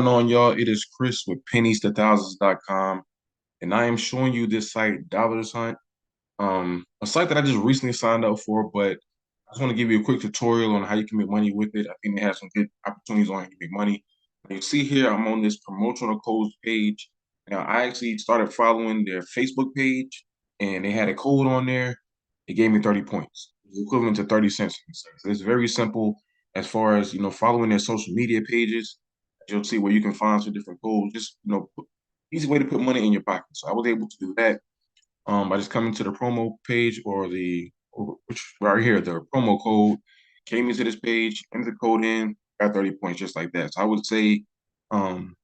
going on, y'all? It is Chris with pennies2thousands.com, and I am showing you this site, Dollarshunt, a site that I just recently signed up for, but I just want to give you a quick tutorial on how you can make money with it. I think they have some good opportunities on how you can make money. Now, you see here, I'm on this promotional codes page. Now, I actually started following their Facebook page, and they had a code on there. It gave me 30 points, equivalent to 30 cents. So it's very simple as far as, following their social media pages. You'll see where you can find some different codes. Just, easy way to put money in your pocket. So I was able to do that by just coming to the promo page which right here, the promo code came into this page, enter the code in, got 30 points just like that. So I would say um,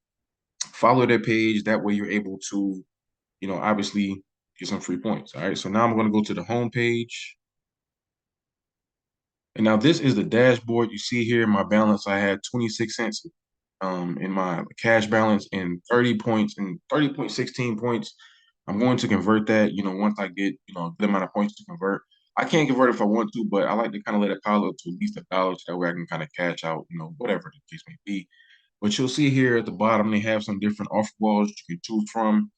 follow their page. That way you're able to, obviously get some free points. All right. So now I'm going to go to the home page. And now this is the dashboard. You see here my balance. I had 26 cents in my cash balance and 30 points and 30.16 points. I'm going to convert that, once I get, the amount of points to convert. I can't convert if I want to, but I like to kind of let it pile up to at least $1 so that way I can kind of cash out, whatever the case may be. But you'll see here at the bottom, they have some different offer walls you can choose from.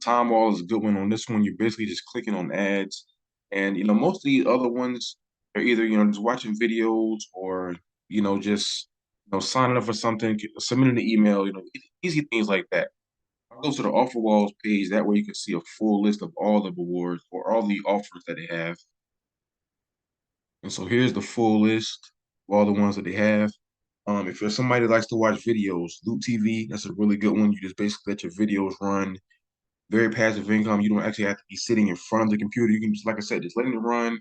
Time wall is a good one. On this one, you're basically just clicking on ads. And, most of the other ones are either, just watching videos or, just, signing up for something, submitting an email, easy things like that. I'll go to the offer walls page. That way you can see a full list of all the rewards or all the offers that they have. And so here's the full list of all the ones that they have. If you're somebody that likes to watch videos, Loot TV, that's a really good one. You just basically let your videos run. Very passive income. You don't actually have to be sitting in front of the computer. You can just, like I said, just letting it run,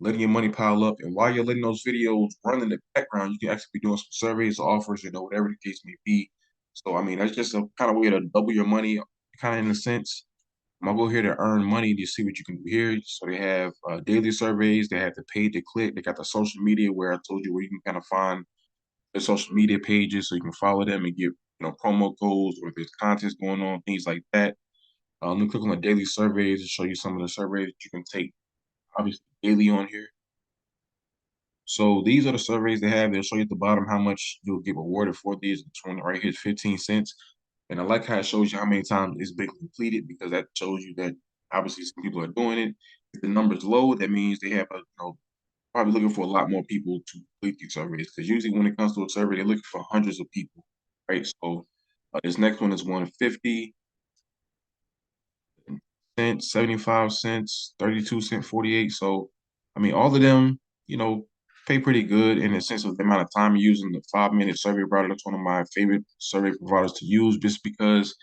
letting your money pile up. And while you're letting those videos run in the background, you can actually be doing some surveys, offers, whatever the case may be. So, I mean, that's just a kind of way to double your money, kind of in a sense. I'm gonna go here to earn money to see what you can do here. So they have daily surveys, they have the paid to click, they got the social media where I told you where you can kind of find the social media pages so you can follow them and get promo codes or if there's contests going on, things like that. Let me click on the daily surveys to show you some of the surveys that you can take obviously daily on here. So these are the surveys they have. They'll show you at the bottom how much you'll get rewarded for these. This one right here is 15 cents. And I like how it shows you how many times it's been completed because that shows you that obviously some people are doing it. If the number's low, that means they have probably looking for a lot more people to complete these surveys. Because usually when it comes to a survey, they're looking for hundreds of people, right? So this next one is 150 cents, 75 cents, 32 cent, 48. So I mean, all of them, pay pretty good in the sense of the amount of time you're using. The 5-minute survey provider, that's one of my favorite survey providers to use just because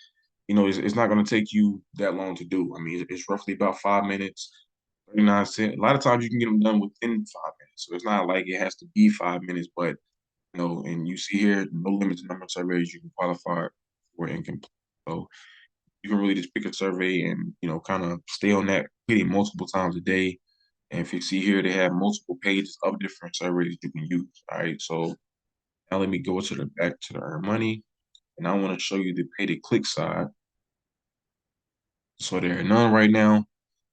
it's not going to take you that long to do. I mean, it's roughly about 5 minutes, 39 cents. A lot of times you can get them done within 5 minutes. So it's not like it has to be 5 minutes, but, and you see here, no limits number of surveys you can qualify for and complete. So you can really just pick a survey and, kind of stay on that, completing multiple times a day. And if you see here, they have multiple pages of different surveys you can use. All right. So now let me go to the back to the earn money. And I want to show you the pay to click side. So there are none right now.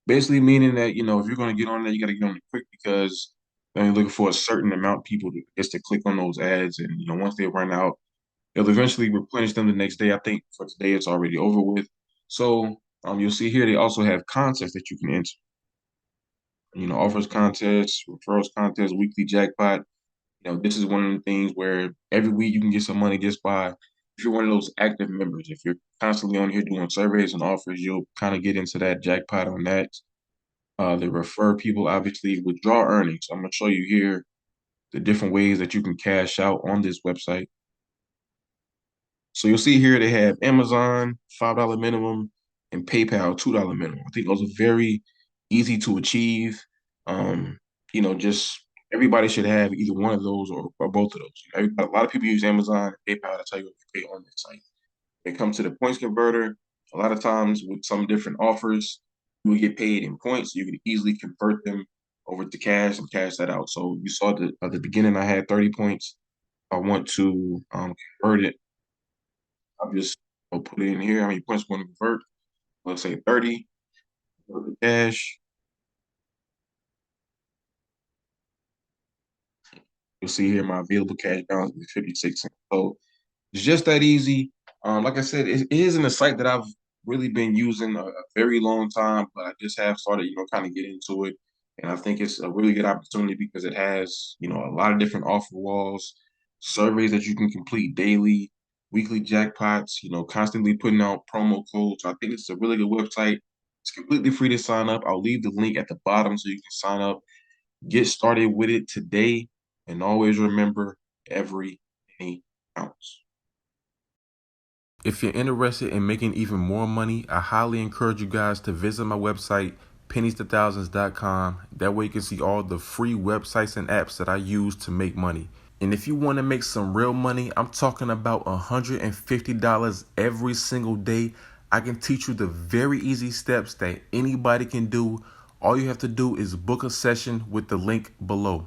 Basically meaning that, if you're going to get on there, you got to get on it quick because they're only looking for a certain amount of people just to click on those ads. And, once they run out, they'll eventually replenish them the next day. I think for today, it's already over with. So you'll see here, they also have contests that you can enter. Offers contests, referrals contests, weekly jackpot. This is one of the things where every week you can get some money just by, if you're one of those active members, if you're constantly on here doing surveys and offers, you'll kind of get into that jackpot on that. The refer people, obviously, withdraw earnings. So I'm going to show you here the different ways that you can cash out on this website. So you'll see here they have Amazon, $5 minimum, and PayPal, $2 minimum. I think those are very easy to achieve. Just everybody should have either one of those or both of those. A lot of people use Amazon, PayPal to tell you what to pay on this site. When it comes to the points converter, a lot of times with some different offers, you will get paid in points. You can easily convert them over to cash and cash that out. So you saw at the beginning, I had 30 points. I want to convert it. I'll just put it in here. How many points I want to convert? Let's say 30. Go to cash. You'll see here my available cash balance is 56 cents. So It's just that easy. Like I said, it isn't a site that I've really been using a very long time, but I just have started, kind of get into it. And I think it's a really good opportunity because it has, a lot of different offer walls, surveys that you can complete daily, weekly jackpots, constantly putting out promo codes. So I think it's a really good website. It's completely free to sign up. I'll leave the link at the bottom so you can sign up. Get started with it today. And always remember, every penny counts. If you're interested in making even more money, I highly encourage you guys to visit my website, pennies2thousands.com. That way you can see all the free websites and apps that I use to make money. And if you want to make some real money, I'm talking about $150 every single day. I can teach you the very easy steps that anybody can do. All you have to do is book a session with the link below.